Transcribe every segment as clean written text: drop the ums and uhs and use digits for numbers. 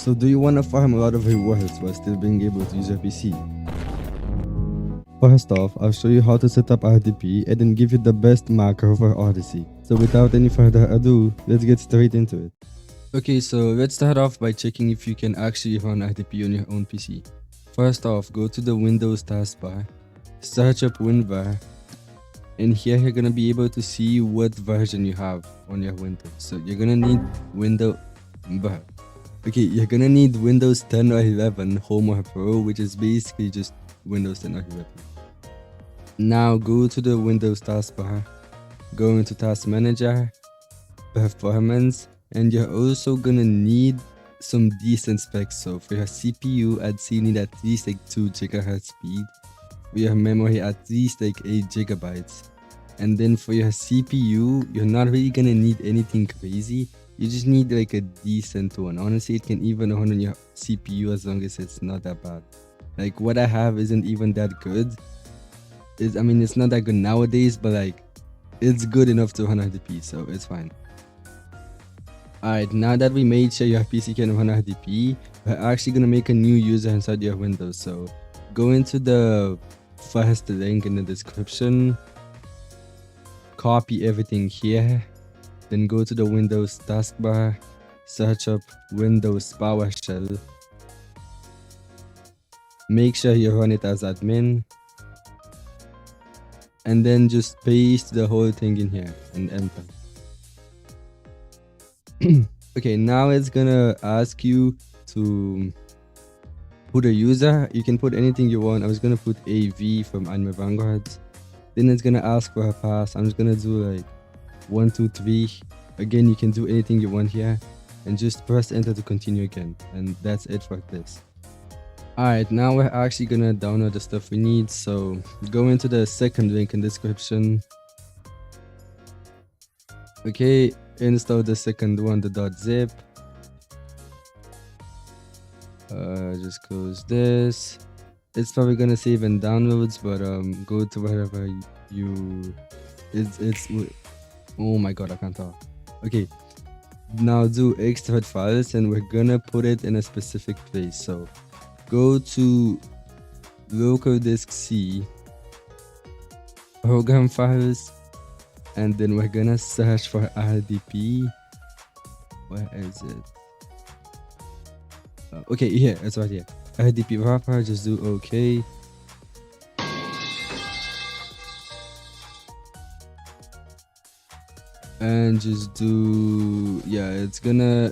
So do you want to farm a lot of rewards while still being able to use your PC? First off, I'll show you how to set up RDP and then give you the best macro for Odyssey. So without any further ado, let's get straight into it. Okay, so let's start off by checking if you can actually run RDP on your own PC. First off, go to the Windows taskbar, search up WinVer, and here you're gonna be able to see what version you have on your Windows. So you're gonna need you're gonna need Windows 10 or 11 Home or Pro, which is basically just Windows 10 or 11. Now go to the Windows taskbar, go into Task Manager, Performance, and you're also gonna need some decent specs. So for your CPU, I'd say you need at least like 2 GHz speed. For your memory, at least like 8 GB. And then for your CPU, you're not really gonna need anything crazy. You just need like a decent one. Honestly, it can even run on your CPU as long as it's not that bad. Like what I have isn't even that good. It's not that good nowadays, but like it's good enough to run RDP, so it's fine. Alright, now that we made sure your PC can run RDP, we're actually gonna make a new user inside your Windows. So go into the first link in the description, copy everything here, then go to the Windows taskbar, search up Windows PowerShell, make sure you run it as admin, and then just paste the whole thing in here and enter. Okay, now it's gonna ask you to put a user. You can put anything you want. I was gonna put AV from Anime Vanguards. Then it's gonna ask for a pass. I'm just gonna do like 1, 2, 3. Again, you can do anything you want here, and just press enter to continue again. And that's it for this. Alright, now we're actually gonna download the stuff we need. So go into the second link in the description. Okay, install the second one, the .zip. Just close this. It's probably gonna save in downloads, but go to wherever oh my god, I can't talk. Okay, now do extract files, and we're gonna put it in a specific place. So go to local disk C, program files, and then we're gonna search for RDP. Where is it? Okay, here, it's right here. RDP wrapper, just do OK. And just do, yeah, it's gonna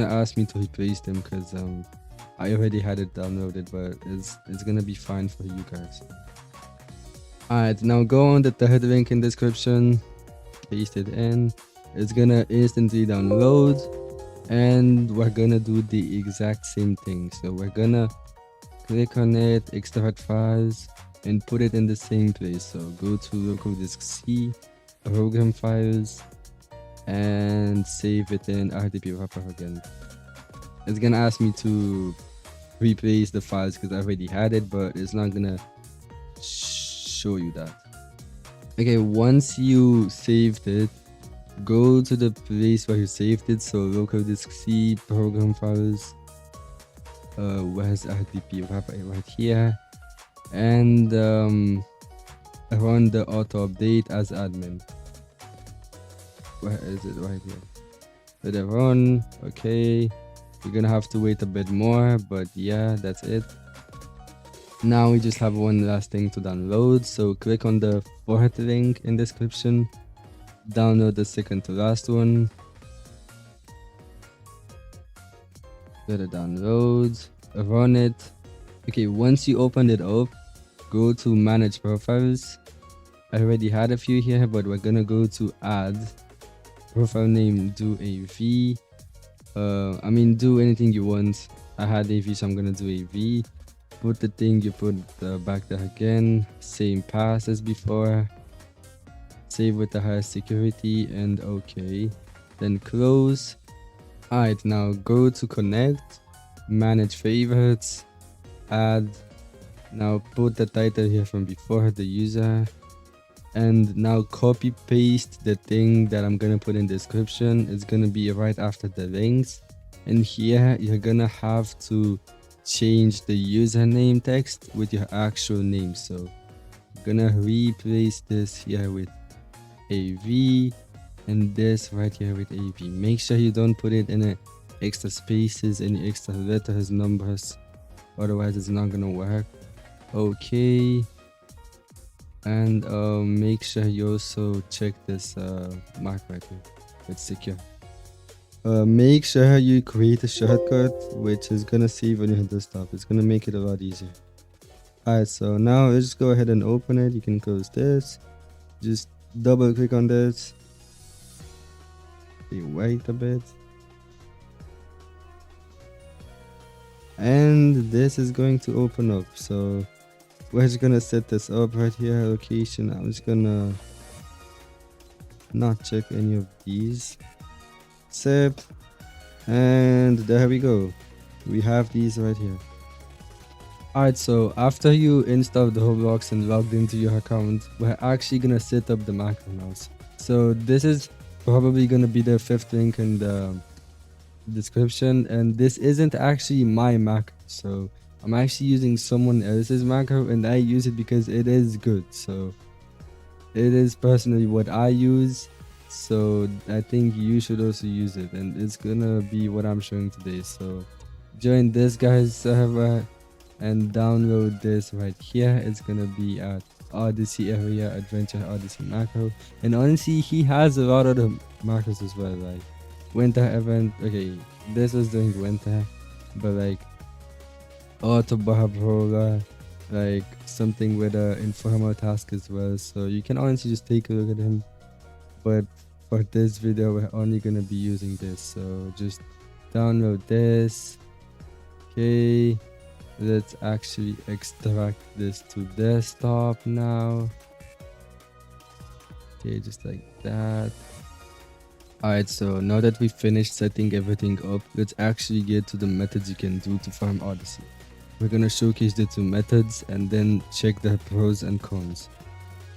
ask me to replace them because I already had it downloaded, but it's gonna be fine for you guys. Alright, now go on the third link in description, paste it in. It's gonna instantly download, and we're gonna do the exact same thing. So we're gonna click on it, extract files, and put it in the same place. So go to local disk C, program files, and save it in RDP wrapper again. It's gonna ask me to replace the files because I already had it, but it's not gonna show you that. Okay, once you saved it, go to the place where you saved it. So local disk C, program files, where's RDP wrapper? Right here, and run the auto update as admin. Where is it? Right here. Let it run. Okay, you're gonna have to wait a bit more, but yeah, that's it. Now we just have one last thing to download. So click on the fourth link in description, download the second to last one, let it download, run it. Okay, once you open it up, go to manage profiles. I already had a few here, but we're gonna go to add profile name, do AV. Do anything you want. I had AV, so I'm gonna do AV. Put the thing you put back there again, same pass as before, save with the highest security, and okay, then close. Alright, now go to connect, manage favorites, add. Now put the title here from before, the user, and now copy paste the thing that I'm gonna put in description. It's gonna be right after the links. And here you're gonna have to change the username text with your actual name. So I'm gonna replace this here with AV and this right here with AV. Make sure you don't put it in extra spaces, any extra letters, numbers, otherwise it's not gonna work. Okay, and make sure you also check this mark right here. It's secure. Make sure you create a shortcut which is gonna save on your desktop. It's gonna make it a lot easier. Alright, so now let's just go ahead and open it. You can close this. Just double click on this. You wait a bit. And this is going to open up. So we're just gonna set this up right here. Location. I'm just gonna not check any of these. Accept. And there we go. We have these right here. Alright, so after you installed the Roblox and logged into your account, we're actually gonna set up the macro now. So this is probably gonna be the 5th link in the description, and this isn't actually my macro. So I'm actually using someone else's macro, and I use it because it is good. So it is personally what I use. So I think you should also use it, and it's gonna be what I'm showing today. So join this guy's server and download this right here. It's gonna be at Odyssey area, Adventure Odyssey macro. And honestly, he has a lot of the macros as well, like winter event. Okay, this was during winter, but like auto barbarola, like something with a informal task as well. So you can honestly just take a look at him, but for this video we're only gonna be using this. So just download this. Okay, let's actually extract this to desktop now. Okay, just like that. Alright, so now that we finished setting everything up, let's actually get to the methods you can do to farm Odyssey. We're gonna showcase the 2 methods and then check their pros and cons.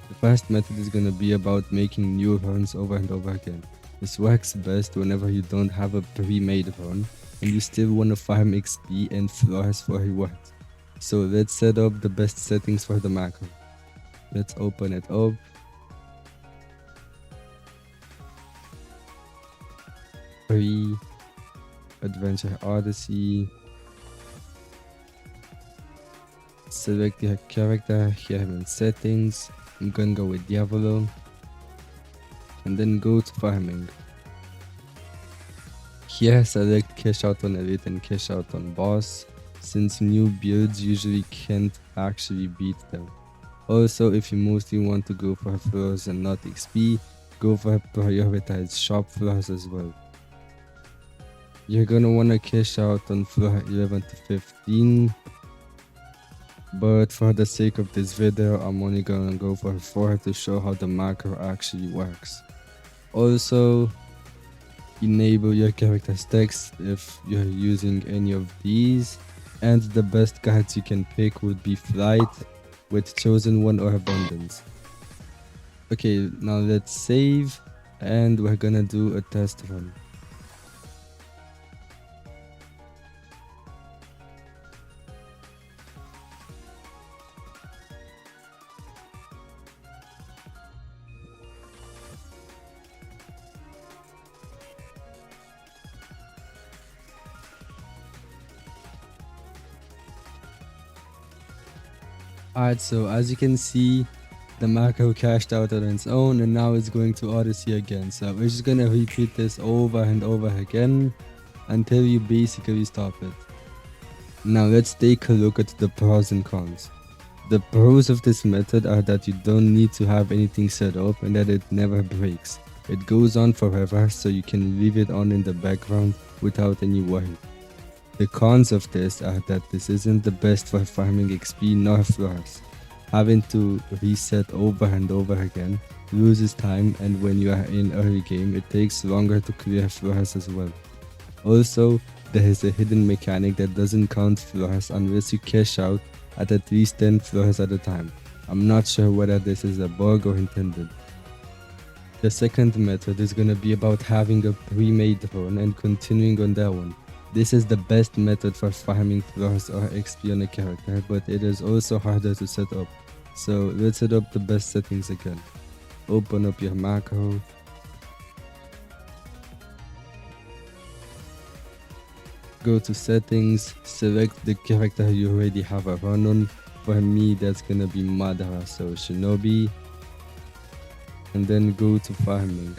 The first method is gonna be about making new runs over and over again. This works best whenever you don't have a pre-made run and you still wanna farm XP and floors for rewards. So let's set up the best settings for the macro. Let's open it up. Free Adventure Odyssey. Select your character here in settings. I'm gonna go with Diavolo. And then go to farming. Here select cash out on elite and cash out on boss, since new builds usually can't actually beat them. Also, if you mostly want to go for floors and not XP, go for prioritized shop floors as well. You're gonna wanna cash out on floor 11 to 15, but for the sake of this video, I'm only gonna go for 4 to show how the macro actually works. Also, enable your character's text if you're using any of these, and the best guides you can pick would be Flight with Chosen One or Abundance. Okay, now let's save, and we're gonna do a test run. Alright, so as you can see, the macro cashed out on its own and now it's going to Odyssey again. So we're just gonna repeat this over and over again until you basically stop it. Now let's take a look at the pros and cons. The pros of this method are that you don't need to have anything set up and that it never breaks. It goes on forever, so you can leave it on in the background without any worry. The cons of this are that this isn't the best for farming XP nor floors. Having to reset over and over again loses time, and when you are in early game it takes longer to clear floors as well. Also, there is a hidden mechanic that doesn't count floors unless you cash out at least 10 floors at a time. I'm not sure whether this is a bug or intended. The second method is gonna be about having a pre-made run and continuing on that one. This is the best method for farming flowers or XP on a character, but it is also harder to set up. So let's set up the best settings again. Open up your macro. Go to settings, select the character you already have a run on. For me, that's gonna be Madara, so Shinobi. And then go to farming.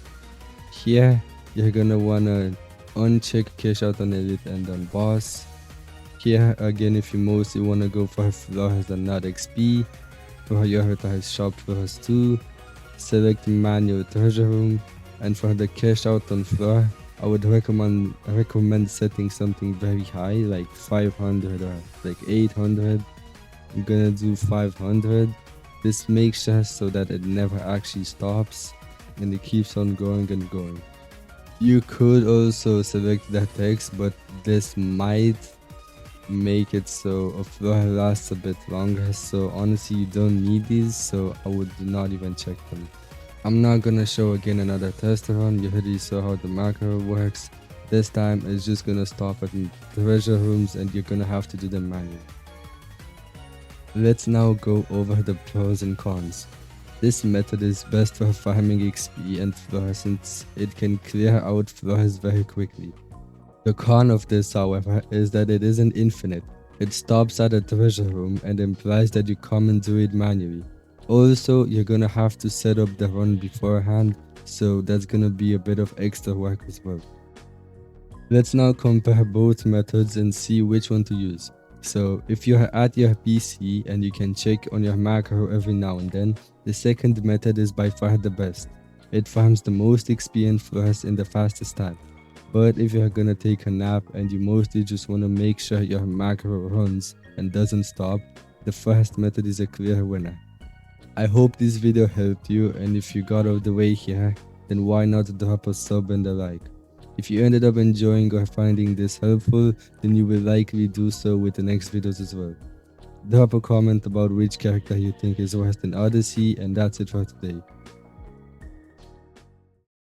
Here, you're gonna wanna uncheck cash out on elite and on boss. Here again, if you mostly wanna go for flowers and not XP, prioritize shop flowers too. Select manual treasure room, and for the cash out on floor, I would recommend setting something very high, like 500 or like 800. I'm gonna do 500. This makes sure so that it never actually stops and it keeps on going and going. You could also select that text, but this might make it so a floor lasts a bit longer, so honestly you don't need these, so I would not even check them. I'm not gonna show again another test run. You already saw how the macro works. This time it's just gonna stop at treasure rooms and you're gonna have to do them manually. Let's now go over the pros and cons. This method is best for farming XP and flowers since it can clear out flowers very quickly. The con of this, however, is that it isn't infinite. It stops at a treasure room and implies that you come and do it manually. Also, you're gonna have to set up the run beforehand, so that's gonna be a bit of extra work as well. Let's now compare both methods and see which one to use. So, if you're at your PC and you can check on your macro every now and then, the second method is by far the best. It farms the most XP and flowers in the fastest time. But if you're gonna take a nap and you mostly just wanna make sure your macro runs and doesn't stop, the first method is a clear winner. I hope this video helped you, and if you got all the way here, then why not drop a sub and a like. If you ended up enjoying or finding this helpful, then you will likely do so with the next videos as well. Drop a comment about which character you think is worse than Odyssey, and that's it for today.